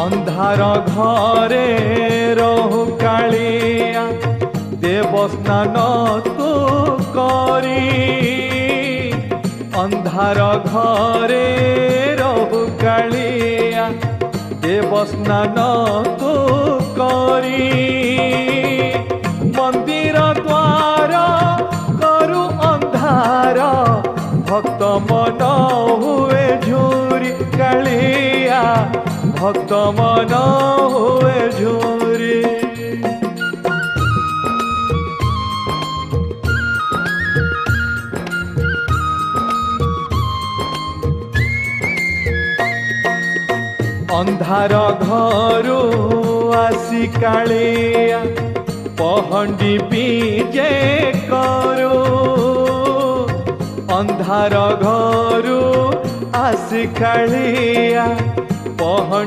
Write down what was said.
अंधार घरे रहु कालिया देवस्नान तू करी अंधार घरे रहु कालिया देवस्नान तू करी मंदिर द्वार करु अंधार भक्त मन हुए झूरी कालिया भक्त मन हुए झूरी अंधार घरू आसी कालिया पहंडी बीजे करू अंधार घरू आसी कालिया पहंडी